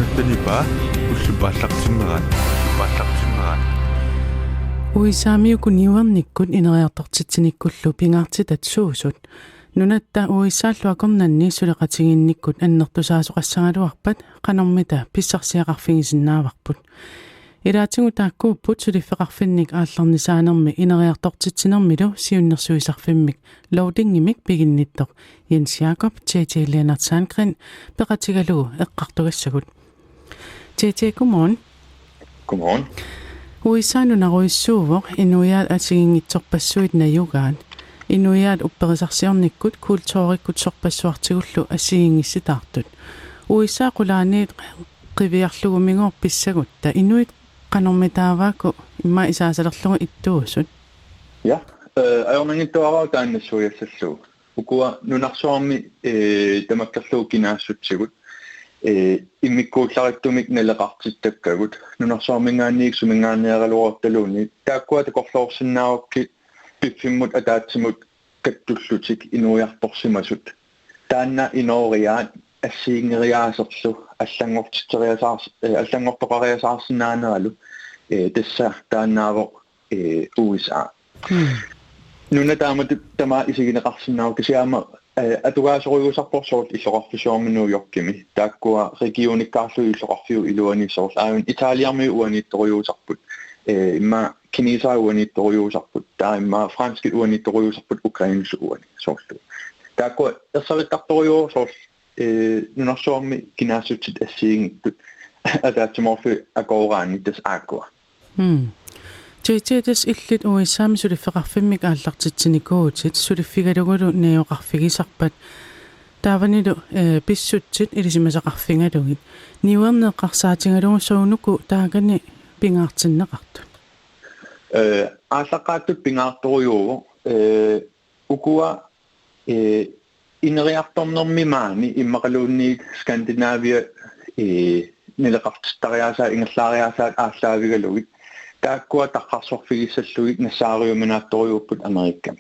нунаттанипа уллупааллартиммерат уисаамиуку ниуерниккут инериартортитсиниккуллу пингаартит атсуусут нунатта уиссааллу акорнанни сулеқатигинниккут аннертусаасоқассагалуарпат қанормита писсарсиақарфигисиннааварпут илаатингу тааккууппут сулиффеқарфинник аалларнисаанерми инериартортитсинермилу сиуннерсуисарфиммик лоудингимик пигинниттоқ Jens Jakob JJ Leonard Sandgren пеқатигалугу эққартугассагут JJ godmorgen. Godmorgen. Uissaanu naruissuuvoq inuiaat asigingitsorpassuit nayugaat inuiaat upperisarsiornikkut kultuurikkut sorpassuartigullu asigingissitaartut uissaaqulaaniit qiviarlugumingoor pissagutta inuit qanormitaavaaku imma isaasalerlugu ittuusut Ja, ajornangittuaraa taannassuiassallu ukua nunarsuarmi tamakkerlugu kinaassutsigut immikkuullarittumik naleqartittakkagut nunarsuarmingaanniik sumingaanniaraluortaluunni taakkua takorloorsinnaavakki piffimmut ataatsimut kattullutik inuiartorsimasut taanna inooriaat assiingeriaaserlu allangortoqariasaarsinnaaneralu tassa taannaavoq USA nunna taamatut tama isigineqarsinnaavak kisiaama атугаасориусарпорсуут иллоқарфисуарминуу йоркими тааккуа региониккаарлу иллоқарфиу илуанисоорл аавин италиарми уанитториусарпут имма кинисаа уанитториусарпут таа имма франски уанитториусарпут украинсу уани соорлу тааккуа ерсавиттарториуу соорл нунарсуарми кинаассутит ассиингиттут атаатсиморфи акооraani тас ааккуа JJs illit uissaami sulifфеқарфиммик ааллартитсиникууtit suliffiгалугулу неоқарфигисарпат тааваниду писсутсит илисимасақарфингалугит ниуернеққарсаатингалугу соунуку таагани пингаартиннеқартут ааллаққааттут пингаарторюуго укуа инериарторнэрмимаани иммақалуунниит скандинавия нелеқартиттариасаа ингерлаариасаат ааллаавигалугит тааккуа таққарсорфигиссаллугит нассаариуминаатториуппут америкками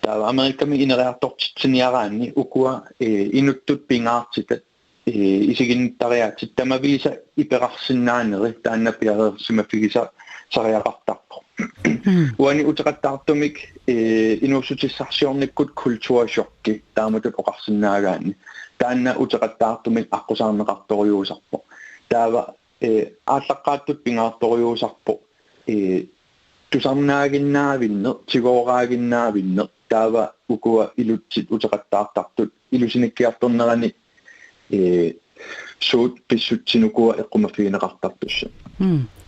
таава америкками инериартортитсиниараанни укуа инуттут пингаартитат исигиннтариаатит тамависа иперарсиннаанери тааннапиарерсимафигиса сариақартарпо уани утеқаттаартумик инуусутиссарсиорниккут культуашокки тааматут оқарсиннаагаанни таанна утеқаттаартумик аққусаарнеқарториуусарпо таава ааллаққааттут пингаарториуусарпо тусарнаагиннаавинне тигоораагиннаавинне таава укуа илутсит утеқаттаартартут илусиниккиарторнерани суут писсутсинукуа эққумафигинеқартартусса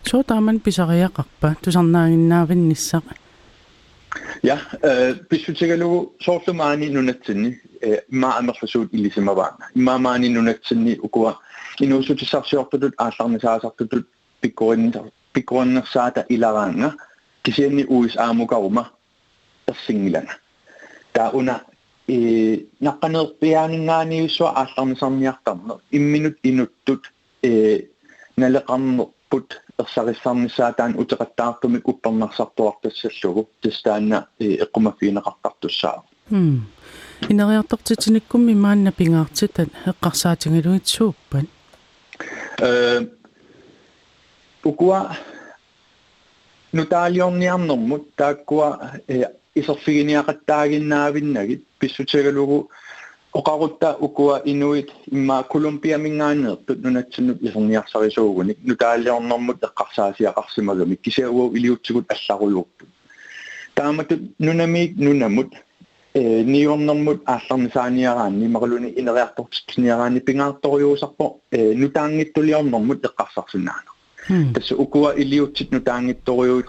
соо тааман писариақарпа тусарнаагиннаавиннссақ ja писсутигалугу соорлумаани нунатсинни имма амерласуут илисимаваана иммаамаани нунатсинни укуа инуусутиссарсиортутут аалларнисаасартутут пиккуаннерсаата илараанга кисианни уисаамукарума тассингилана тауна наққанерпиаанингаанниуссуа аалларнисарниартарнер имминут инуттут налеқарнерпут ерсариссарнissaатаан утеқаттаартумик уппернарсартуартассаллугу тастаанна эққумаффиинеқартартуссаа инериартортитсиниккумми маанна пингаартитат эққарсаатингалуит сууппат укуа нутаалиорниарнэрмут тааккуа исерфигиниақаттаагиннаавиннагит писсутигалугу оқарутта укуа инуит имма колумбиамингаанеэртут нунатсиннут исерниарсарисуугуник нутаалиорнэрмут эққарсаасиақарсимагамик кисиаууу илиутсигут алларуйууппут тааматут нунамик нунамут ниорнэрмут аалларнисааниараанни мақалуни инериартортитсиниараанни пингаарториуусарпо нутаангиттулиорнэрмут эққарсарсинаана тасса укуа илиутсит нутаангитториуит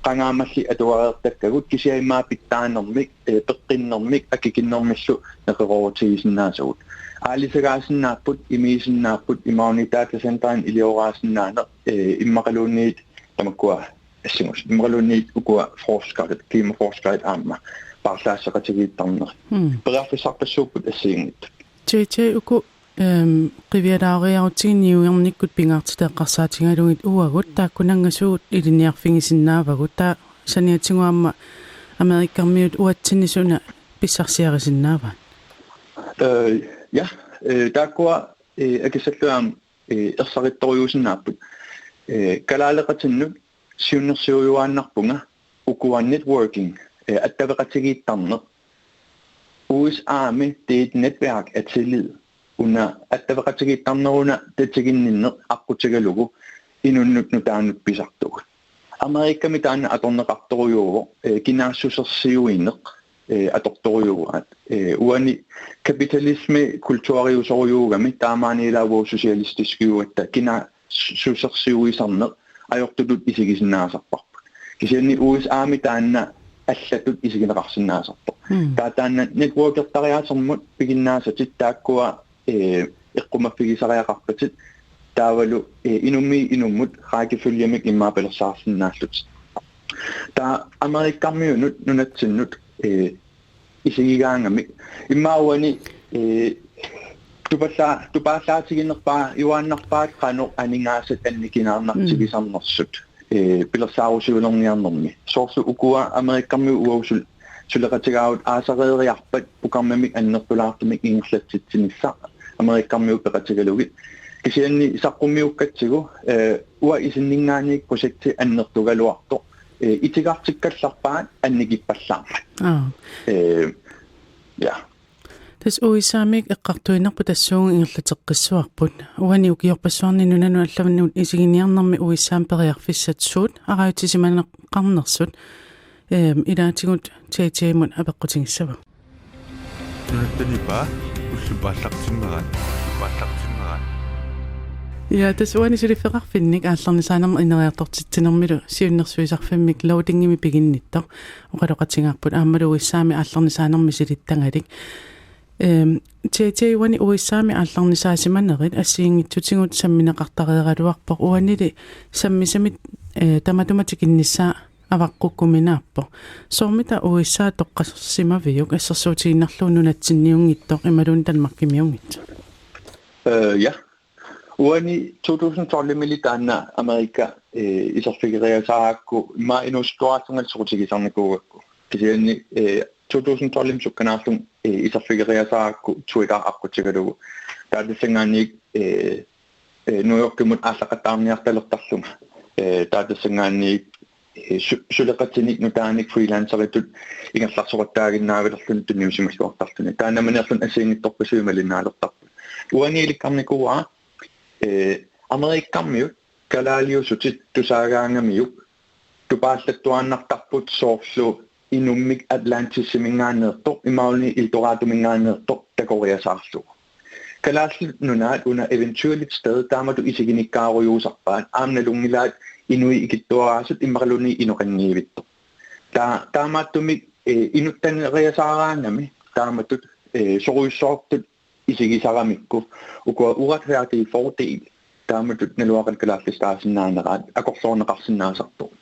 qangaamалли атуареэртаккагут кисиаймаа питтаанермик пеққиннэрмик акикиннэрмиллу неқероотигисиннаасагут аалисагаасиннааппут имиисиннааппут имаунитаатасентаан илиораасиннаана иммақалуунниит тамаккуа ассимус иммақалуунниит укуа форскарит климафорскарит аама парлаассақатигииттарнер пераффисарпассууппут ассиингит JJ уку qiviyalaaриарутигинниуерниккут пингаартитеэққарсаатингалугит уагут тааккунангасуут илиниарфигисиннаавагут таа саниатсигуамма америккармиут уатсинисуна писсарсиарисиннааваа ja taakkuа акисаллуам ersarittoriusinnaaput kalaaleqatinnut siunnersiujuaannarpunga ukua networking attaveqatigiittarneq USAmi det er et netværk af tillid under attaveqatigiittarneruna tatiginninneq aqqutigalugu inunnut pisartugut Amerikami taanna atorneqartorujuuvo ginaassusersiuinneq atortoriuat uani kapitalisme kultuariusorjuugami taamaaniilaavu socialistiskiuatta ginaassusersiuisarneq ajortutut isigisinnaasarparput kisianni USAmi taanna аллатут исигинеқарсинаасарто таатаанна нетворкертариаасермут пигиннаасатит тааккуа эққумаффигисариақарпатит таавалу инуммут раакифуллиамик иммаапалерсаарсинааллут таа америккармиунут нунатсиннут исигигаангамик иммауани тупааллаатигинерпаа юааннарпаат қано анингаасат анникинаарнартигисарнерсут пилерсаарусиулерниарнерми соорсу укуа америккарми уаусул сулеқатигаавут аасареериарпат пукармамик аннертулаартумик ингерлатситсинисса америккармиук пеқатигалугит кисианни исаққуммиуккатсигу уа исиннингааник прожекти аннертугалуарто итигартиккалларпаат анникиппаллаармат я тас уисаамик эққартуинерпу тассуугу ингерлатеққиссуарпут уани укиорпассуарнинунану аллаваннут исигиниарнэрми уисаам периарфиссатсуут араутисиманеққарнерсут илаатигут театиимут апеққутингиссава нунаттанипаа уллупааллартиммерат Ja, tas uani sулиффеқарфинник аалларнисаанерма инериартортитсинермилу сиуннерсуисарфиммик лоудингими пигинниттор оқалоқатингаарпут аамалу уиссаами аалларнисаанерми силиттангалик тээ уани уиссаами аалларнисаасиманерит ассиингитсутингут самминеқартариералуарпоқ уанили саммисамит таматуматикиннissaa аваққуккуминааппо соормита уиссаа тоққассимавиук ассерсуутигиннарлуунунатсинниунгиттоқ ималуун танмаркимиунгит ja uani 2012 taanna Amerika isarfigeriasaakku ma inustuatungalsorutigisarnikuugakku kisianni 2012 sukkanаарlum isarfigeriasaakku Twitter aqutigalugu taadissangaannik New Yorkimut aallaqattaarniartalertarlunga taadissangaannik suleqatinik nutaanik freelanceritut ingerlarsorattaaginnaavilerlun tunniusimassuartarluni taanamanerlun asiingittorpasuimalinnaaleqtarpu uani ilikkarnikuua Amerikkammiut kalaaliusutit tusaagaangamiuk tupaallattuaannartarput soorlu inummik Atlantissimingaanneertoq imaulni Eldorado-mingaanneertoq takoriasaarlugu kalaallut nunaat una eventuelt sted taamatu isiginikkaaruyuusarpaat aamnalungilaat inui ikittuaraasut immarluni inoqanniivitto taamaattumik inuttaneriasaaraangami taamatut soruissoortut isigisaramikku ukua urathaati fordel taamatut naluaqalkalaallistaasinnaanerat akorsoorneqarsinnaasartu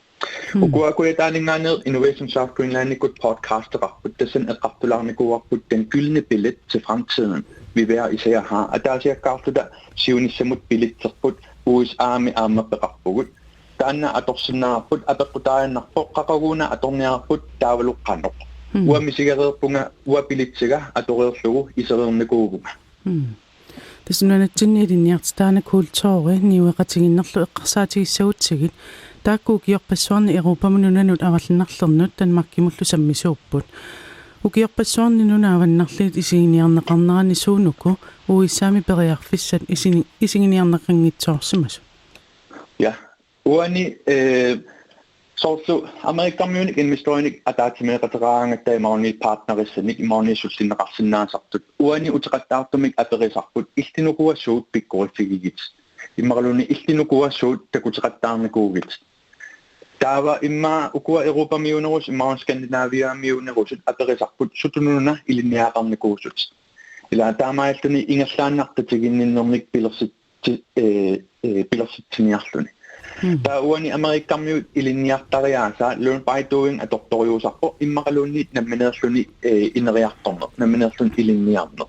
ukua kuetaaningaaneret Innovation South Greenlandikut podcasterarput tassan eqqartularnikuarput den gyldne billet til fremtiden vi hver især har og der siger kartuda siunissamut billetserput USAmi aamappeqarpugut taanna atorsinnaarput apeqqutaayannarpoq qaqaguna atorniarput taavaluqqanoq uamisigareerpunga uapilitsiga atoreerlugu isereernikuuguga тассунанатсинни илинниартаана култоори ниуеқатигиннерлу эққарсаатигиссагутсигит тааккуукиорпассуарни Европамунунанут аваллиннарлернут танмаккимуллу саммисууппут укиорпассуарнинуна аваннарлит исигиниарнеқарнерани суунуку уиссаами периарфиссат исигиниарнеқангитсоорсимасу ja uani soorlu Amerikkammiunik investoinik ataatimeeqateraangatta imauni partnerissanik imauni sulsinneqarsinnaasartut uani uteqattaartumik aperisarput illinukuassuut pikkorifigigit immarluni illinukuassuut takuteqattaarnikuugit taava imma ukua Europamiunerus imma Skandinaviamiunerusut aperisarput sutununa ilinniaqarnikuusut ila taamaalluni ingerlaannartatiginninnernik pilersitsiniarluni ta uani Amerikkammiut ilinniartariaasa lun paituing atortoriusarpo immaqalunni nammaneerluni ineriartorner nammaneerlun ilinniarner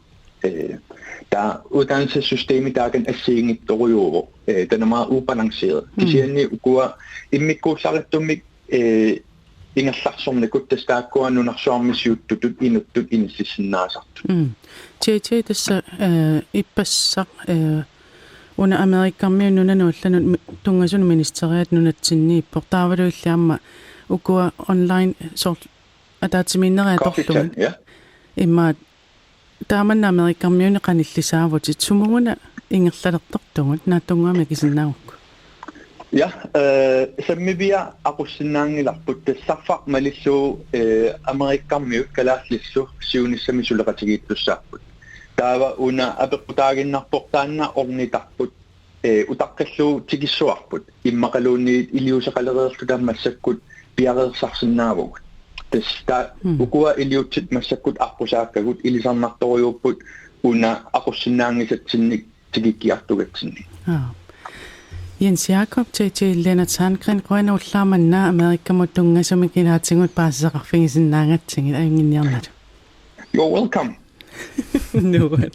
ta uddannelsessysteemi taakan assiingittorujuuvo den er meget ubalanceret kisianni ukua immikkuussarrittummik ingerlarsornikut tastaakkuan nunarsoormisiuttutut inuttut inississinnaasartut tjej tassa ippassa una Amerikammi nunanuullanut tungasunu ministeriat nunatsinniippoq taavaluilliamma ukua online sort ataatiminneriatorlugun ja. imma taamanna Amerikammiuni qanillisaavutit sumuguna ingerlalertortugut naattungaami kisinnaavukku Ja, sammivia aqussinnaangilarput tassarfaq malissu Amerikammiut kalaaslissu siunissamisulaqatigiittussaarput. Taava una apequtaaginnarportaanna ornitarput utaqqallu tikissuarput immaqaluunniit iliusaqalereerlutam massakkut piareersarsinnaavuk. Tasta ukua iliutsit massakkut arpusaakkagut ilisarnartoriupput una aqussinnaangisatsinnik tikikkiartugatsinni. Jens Jakob til Lennart Sandgren grønne ullaamanna Amerikamuttungasumi kinaatingut paasseqarfigisinnaangatsingit ayunginniarnat. You're welcome. Nuan.